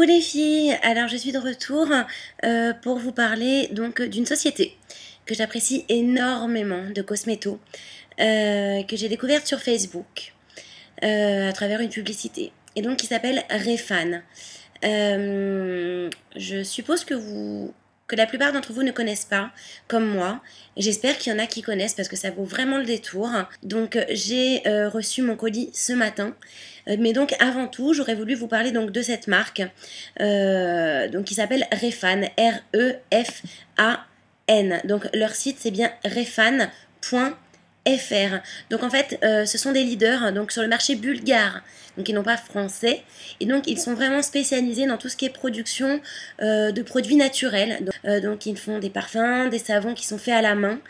Coucou les filles, alors je suis de retour pour vous parler donc d'une société que j'apprécie énormément, de cosméto, que j'ai découverte sur Facebook à travers une publicité, et donc qui s'appelle Refane. Je suppose que la plupart d'entre vous ne connaissent pas, comme moi. J'espère qu'il y en a qui connaissent parce que ça vaut vraiment le détour. Donc j'ai reçu mon colis ce matin. Mais donc avant tout, j'aurais voulu vous parler donc de cette marque donc qui s'appelle Refane, R-E-F-A-N. Donc leur site c'est bien refane.fr. Donc en fait, ce sont des leaders donc sur le marché bulgare, donc ils n'ont pas français, et donc ils sont vraiment spécialisés dans tout ce qui est production de produits naturels. Donc ils font des parfums, des savons qui sont faits à la main.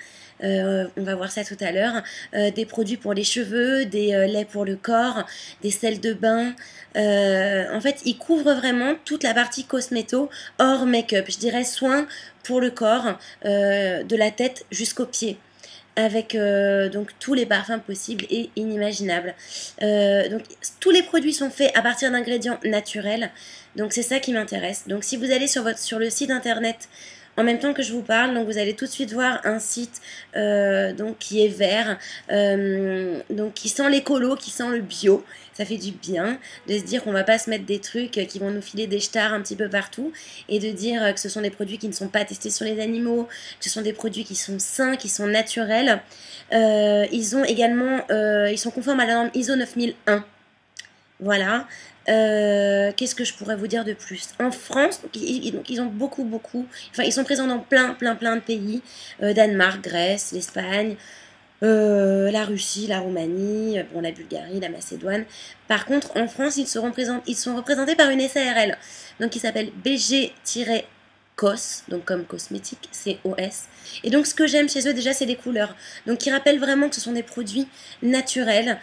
On va voir ça tout à l'heure, des produits pour les cheveux, des laits pour le corps, des sels de bain. En fait, ils couvrent vraiment toute la partie cosméto hors make-up, je dirais soins pour le corps, de la tête jusqu'aux pieds, avec donc tous les parfums possibles et inimaginables. Donc tous les produits sont faits à partir d'ingrédients naturels, donc c'est ça qui m'intéresse. Donc si vous allez sur le site internet en même temps que je vous parle, donc vous allez tout de suite voir un site donc qui est vert, donc qui sent l'écolo, qui sent le bio. Ça fait du bien de se dire qu'on va pas se mettre des trucs qui vont nous filer des stars un petit peu partout, et de dire que ce sont des produits qui ne sont pas testés sur les animaux, que ce sont des produits qui sont sains, qui sont naturels. Ils ont également, ils sont conformes à la norme ISO 9001. Voilà. Qu'est-ce que je pourrais vous dire de plus? En France, donc, ils ont beaucoup, enfin ils sont présents dans plein de pays, Danemark, Grèce, l'Espagne, la Russie, la Roumanie, bon, la Bulgarie, la Macédoine. Par contre, en France, ils sont représentés par une SARL, donc qui s'appelle BG-COS, donc comme cosmétique, COS. Et donc ce que j'aime chez eux déjà, c'est les couleurs, donc qui rappellent vraiment que ce sont des produits naturels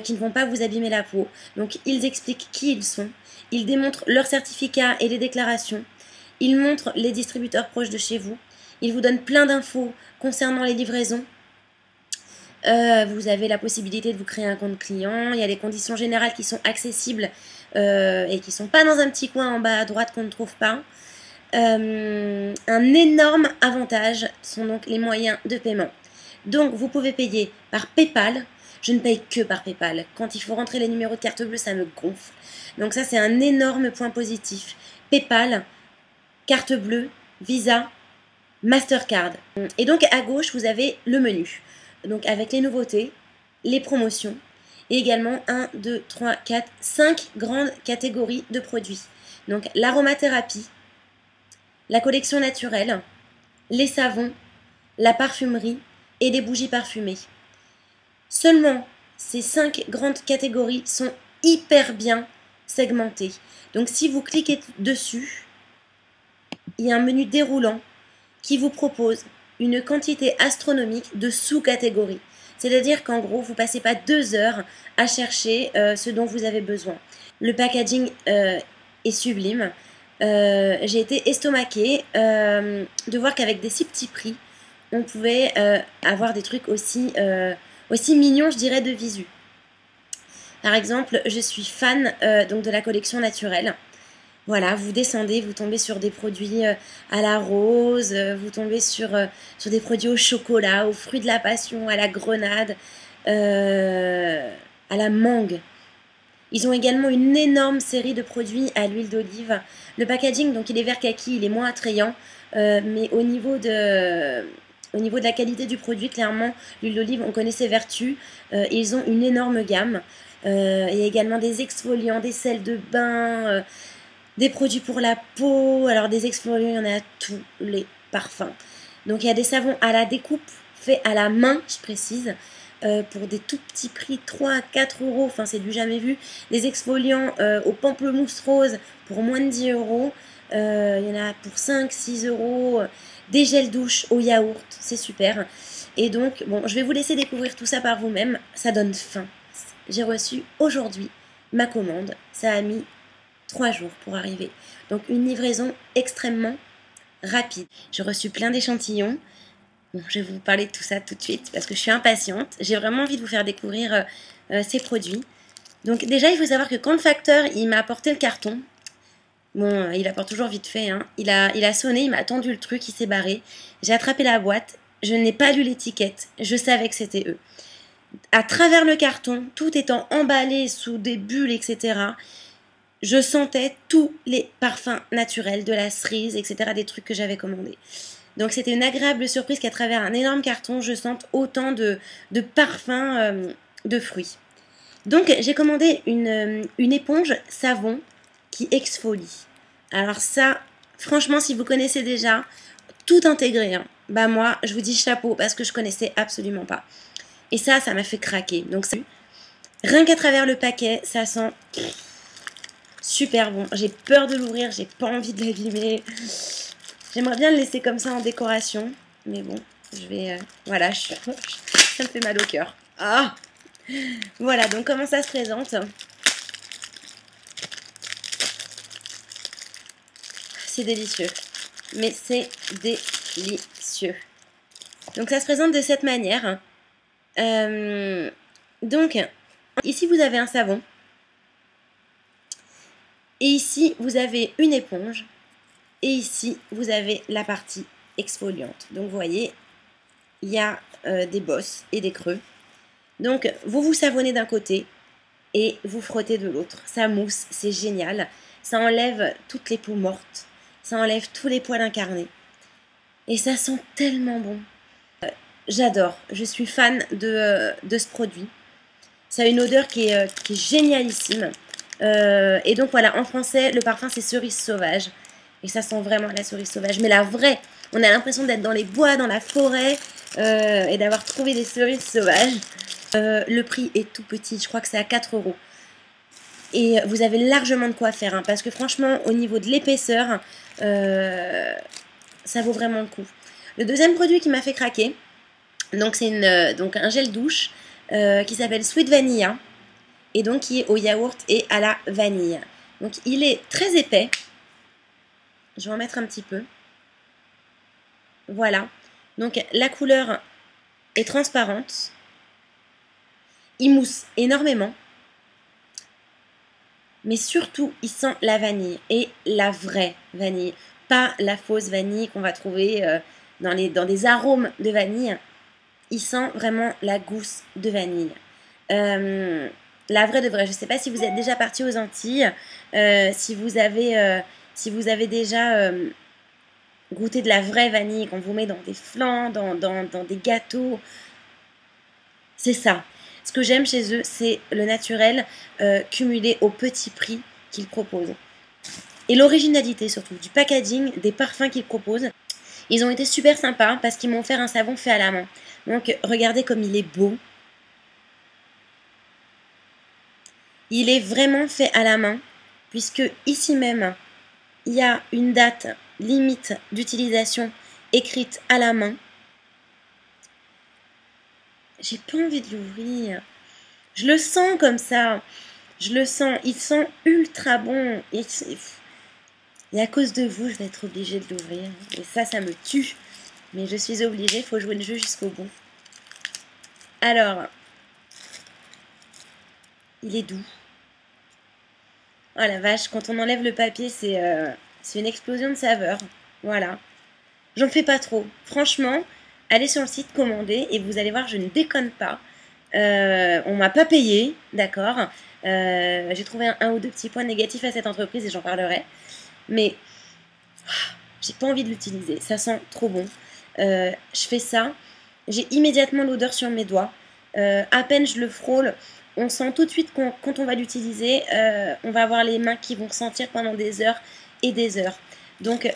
qui ne vont pas vous abîmer la peau. Donc ils expliquent qui ils sont, ils démontrent leurs certificats et les déclarations, ils montrent les distributeurs proches de chez vous, ils vous donnent plein d'infos concernant les livraisons. Vous avez la possibilité de vous créer un compte client, il y a les conditions générales qui sont accessibles et qui ne sont pas dans un petit coin en bas à droite qu'on ne trouve pas. Un énorme avantage sont donc les moyens de paiement. Donc vous pouvez payer par PayPal. Je ne paye que par PayPal. Quand il faut rentrer les numéros de carte bleue, ça me gonfle. Donc ça, c'est un énorme point positif. PayPal, carte bleue, Visa, Mastercard. Et donc à gauche, vous avez le menu. Donc avec les nouveautés, les promotions, et également 1, 2, 3, 4, 5 grandes catégories de produits. Donc l'aromathérapie, la collection naturelle, les savons, la parfumerie et les bougies parfumées. Seulement, ces 5 grandes catégories sont hyper bien segmentées. Donc si vous cliquez dessus, il y a un menu déroulant qui vous propose une quantité astronomique de sous-catégories. C'est-à-dire qu'en gros, vous ne passez pas 2 heures à chercher ce dont vous avez besoin. Le packaging est sublime. J'ai été estomaquée de voir qu'avec des si petits prix, on pouvait avoir des trucs aussi mignons, je dirais, de visu. Par exemple, je suis fan donc de la collection naturelle. Voilà, vous descendez, vous tombez sur des produits à la rose, vous tombez sur des produits au chocolat, aux fruits de la passion, à la grenade, à la mangue. Ils ont également une énorme série de produits à l'huile d'olive. Le packaging, donc il est vert kaki, il est moins attrayant, mais au niveau de la qualité du produit, clairement, l'huile d'olive, on connaît ses vertus. Ils ont une énorme gamme. Il y a également des exfoliants, des sels de bain, des produits pour la peau. Alors des exfoliants, il y en a à tous les parfums. Donc il y a des savons à la découpe, faits à la main, je précise, pour des tout petits prix, 3 à 4 euros, enfin c'est du jamais vu. Des exfoliants au pamplemousse rose pour moins de 10 euros. Il y en a pour 5-6 euros. Des gels douche au yaourt, c'est super. Et donc, bon, je vais vous laisser découvrir tout ça par vous-même. Ça donne faim. J'ai reçu aujourd'hui ma commande. Ça a mis 3 jours pour arriver. Donc une livraison extrêmement rapide. J'ai reçu plein d'échantillons. Bon, je vais vous parler de tout ça tout de suite parce que je suis impatiente. J'ai vraiment envie de vous faire découvrir ces produits. Donc déjà, il faut savoir que quand le facteur il m'a apporté le carton, Bon, il apporte toujours vite fait, hein. Il a sonné, il m'a tendu le truc, il s'est barré. J'ai attrapé la boîte, je n'ai pas lu l'étiquette, je savais que c'était eux. À travers le carton, tout étant emballé sous des bulles, etc., je sentais tous les parfums naturels de la cerise, etc., des trucs que j'avais commandés. Donc c'était une agréable surprise qu'à travers un énorme carton, je sente autant de parfums de fruits. Donc j'ai commandé une éponge savon qui exfolie. Alors ça, franchement, si vous connaissez déjà, tout intégré, hein, bah moi, je vous dis chapeau parce que je connaissais absolument pas. Et ça m'a fait craquer. Donc rien qu'à travers le paquet, ça sent super bon. J'ai peur de l'ouvrir, j'ai pas envie de l'abîmer. J'aimerais bien le laisser comme ça en décoration. Mais bon, je vais... voilà, ça me fait mal au cœur. Ah! Voilà, donc comment ça se présente? C'est délicieux. Mais c'est délicieux. Donc ça se présente de cette manière. Donc, ici vous avez un savon. Et ici vous avez une éponge. Et ici vous avez la partie exfoliante. Donc vous voyez, il y a des bosses et des creux. Donc vous vous savonnez d'un côté et vous frottez de l'autre. Ça mousse, c'est génial. Ça enlève toutes les peaux mortes. Ça enlève tous les poils incarnés. Et ça sent tellement bon. J'adore. Je suis fan de ce produit. Ça a une odeur qui est génialissime. Et donc voilà, en français, le parfum c'est cerise sauvage. Et ça sent vraiment la cerise sauvage. Mais la vraie, on a l'impression d'être dans les bois, dans la forêt, et d'avoir trouvé des cerises sauvages. Le prix est tout petit, je crois que c'est à 4 €. Et vous avez largement de quoi faire, hein, parce que franchement, au niveau de l'épaisseur, ça vaut vraiment le coup. Le deuxième produit qui m'a fait craquer, donc c'est donc un gel douche qui s'appelle Sweet Vanilla, et donc qui est au yaourt et à la vanille. Donc il est très épais. Je vais en mettre un petit peu. Voilà. Donc la couleur est transparente. Il mousse énormément. Mais surtout, il sent la vanille. Et la vraie vanille. Pas la fausse vanille qu'on va trouver dans des arômes de vanille. Il sent vraiment la gousse de vanille. La vraie de vraie. Je ne sais pas si vous êtes déjà parti aux Antilles. Si vous avez déjà goûté de la vraie vanille qu'on vous met dans des flans, dans des gâteaux. C'est ça. Ce que j'aime chez eux, c'est le naturel cumulé au petit prix qu'ils proposent. Et l'originalité surtout, du packaging, des parfums qu'ils proposent. Ils ont été super sympas parce qu'ils m'ont offert un savon fait à la main. Donc regardez comme il est beau. Il est vraiment fait à la main, puisque ici même, il y a une date limite d'utilisation écrite à la main. J'ai pas envie de l'ouvrir. Je le sens comme ça. Je le sens. Il sent ultra bon. Et à cause de vous, je vais être obligée de l'ouvrir. Et ça me tue. Mais je suis obligée. Il faut jouer le jeu jusqu'au bout. Alors, il est doux. Oh la vache, quand on enlève le papier, c'est une explosion de saveurs. Voilà. J'en fais pas trop. Franchement, allez sur le site, commandez, et vous allez voir, je ne déconne pas. On m'a pas payé, d'accord. J'ai trouvé un ou deux petits points négatifs à cette entreprise et j'en parlerai. Mais j'ai pas envie de l'utiliser. Ça sent trop bon. Je fais ça. J'ai immédiatement l'odeur sur mes doigts. À peine je le frôle, on sent tout de suite quand on va l'utiliser, on va avoir les mains qui vont sentir pendant des heures et des heures. Donc,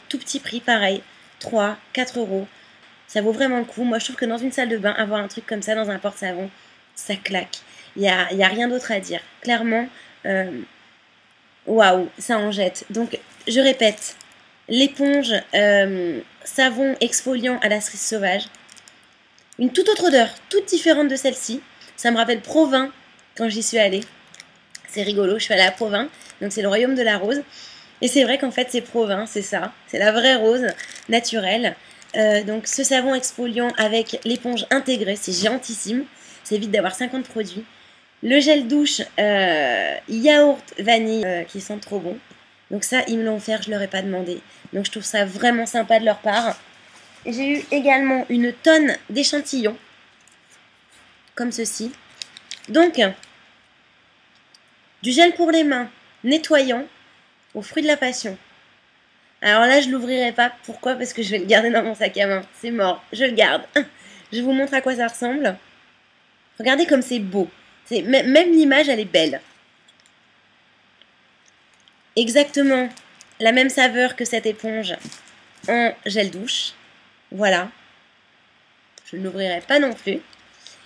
tout petit prix, pareil, 3, 4 €. Ça vaut vraiment le coup. Moi, je trouve que dans une salle de bain, avoir un truc comme ça dans un porte-savon, ça claque. Il y a rien d'autre à dire. Clairement, waouh, ça en jette. Donc, je répète, l'éponge savon exfoliant à la cerise sauvage. Une toute autre odeur, toute différente de celle-ci. Ça me rappelle Provins quand j'y suis allée. C'est rigolo, je suis allée à Provins, donc c'est le royaume de la rose. Et c'est vrai qu'en fait c'est Provins, c'est ça. C'est la vraie rose naturelle. Donc ce savon exfoliant avec l'éponge intégrée, c'est géantissime. Ça évite d'avoir 50 produits. Le gel douche yaourt vanille qui sent trop bon. Donc ça, ils me l'ont offert, je leur ai pas demandé. Donc je trouve ça vraiment sympa de leur part. J'ai eu également une tonne d'échantillons, comme ceci. Donc, du gel pour les mains, nettoyant, aux fruits de la passion. Alors là, je l'ouvrirai pas. Pourquoi? Parce que je vais le garder dans mon sac à main. C'est mort, je le garde. Je vous montre à quoi ça ressemble. Regardez comme c'est beau. Même l'image, elle est belle. Exactement la même saveur que cette éponge en gel douche. Voilà. Je ne l'ouvrirai pas non plus.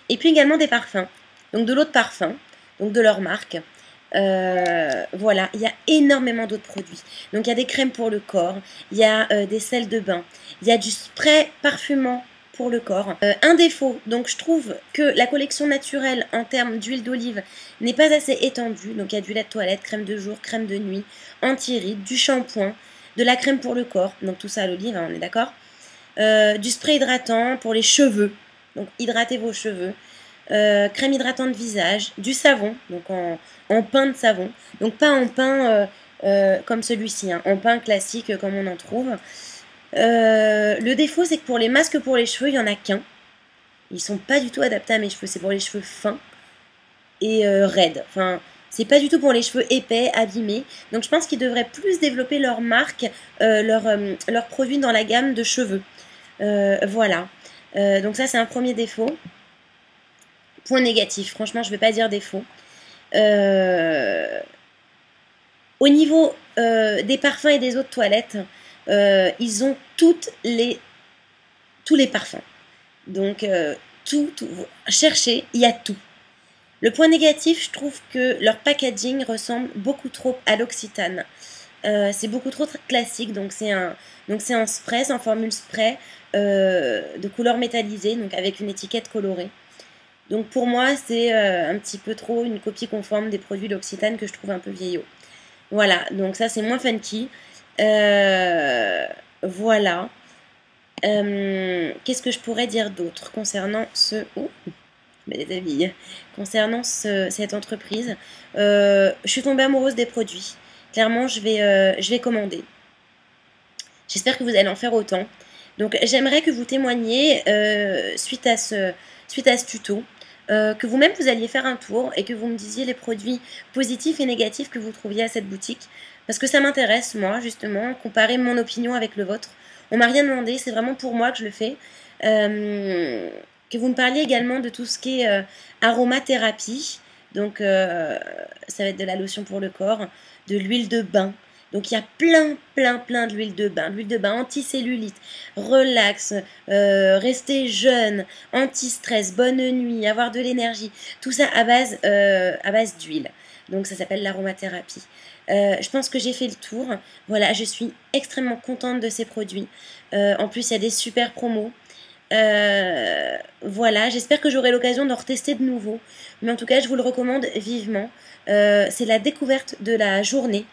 Et puis également des parfums. Donc de l'eau de parfum. Donc de leur marque. Voilà, il y a énormément d'autres produits. Donc il y a des crèmes pour le corps, il y a des sels de bain, il y a du spray parfumant pour le corps. Un défaut, donc je trouve que la collection naturelle en termes d'huile d'olive n'est pas assez étendue. Donc il y a du lait de toilette, crème de jour, crème de nuit, anti-rides, du shampoing, de la crème pour le corps, donc tout ça à l'olive, hein, on est d'accord. Du spray hydratant pour les cheveux, donc hydratez vos cheveux. Crème hydratante visage, du savon, donc en pain de savon, donc pas en pain comme celui-ci, hein, en pain classique comme on en trouve. Le défaut, c'est que pour les masques pour les cheveux, il n'y en a qu'un. Ils sont pas du tout adaptés à mes cheveux, c'est pour les cheveux fins et raides. Enfin, c'est pas du tout pour les cheveux épais, abîmés. Donc je pense qu'ils devraient plus développer leur marque, leurs produits dans la gamme de cheveux. Voilà. Donc ça, c'est un premier défaut. Point négatif, franchement, je ne vais pas dire défaut. Au niveau des parfums et des eaux de toilette, ils ont tous les parfums. Donc, cherchez, il y a tout. Le point négatif, je trouve que leur packaging ressemble beaucoup trop à l'Occitane. C'est beaucoup trop classique, donc c'est un spray, c'est en formule spray de couleur métallisée, donc avec une étiquette colorée. Donc pour moi, c'est un petit peu trop une copie conforme des produits d'Occitane que je trouve un peu vieillot. Voilà, donc ça c'est moins funky. Voilà. Qu'est-ce que je pourrais dire d'autre concernant ce... Oh, je mets des habits. Concernant cette entreprise. Je suis tombée amoureuse des produits. Clairement, je vais commander. J'espère que vous allez en faire autant. Donc j'aimerais que vous témoigniez suite à ce tuto. Que vous-même vous alliez faire un tour et que vous me disiez les produits positifs et négatifs que vous trouviez à cette boutique. Parce que ça m'intéresse, moi, justement, comparer mon opinion avec le vôtre. On m'a rien demandé, c'est vraiment pour moi que je le fais. Que vous me parliez également de tout ce qui est aromathérapie. Donc, ça va être de la lotion pour le corps, de l'huile de bain. Donc il y a plein d'huile de bain. L'huile de bain anticellulite, relax, rester jeune, anti-stress, bonne nuit, avoir de l'énergie. Tout ça à base d'huile. Donc ça s'appelle l'aromathérapie. Je pense que j'ai fait le tour. Voilà, je suis extrêmement contente de ces produits. En plus, il y a des super promos. Voilà, j'espère que j'aurai l'occasion d'en retester de nouveau. Mais en tout cas, je vous le recommande vivement. C'est la découverte de la journée.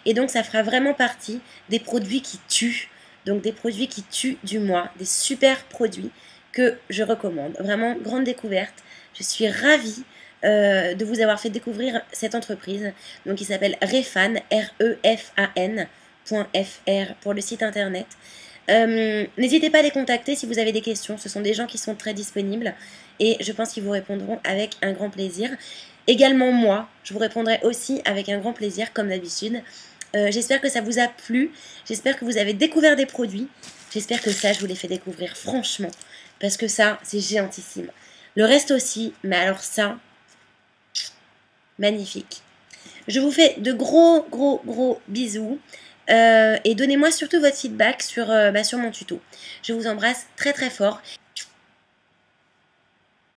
Et donc, ça fera vraiment partie des produits qui tuent. Donc, des produits qui tuent du mois. Des super produits que je recommande. Vraiment, grande découverte. Je suis ravie de vous avoir fait découvrir cette entreprise. Donc, il s'appelle Refan, refan.fr pour le site internet. N'hésitez pas à les contacter si vous avez des questions. Ce sont des gens qui sont très disponibles. Et je pense qu'ils vous répondront avec un grand plaisir. Également moi, je vous répondrai aussi avec un grand plaisir comme d'habitude. J'espère que ça vous a plu, j'espère que vous avez découvert des produits, j'espère que ça je vous les fais découvrir franchement, parce que ça c'est géantissime. Le reste aussi, mais alors ça, magnifique. Je vous fais de gros bisous et donnez-moi surtout votre feedback sur mon tuto. Je vous embrasse très fort.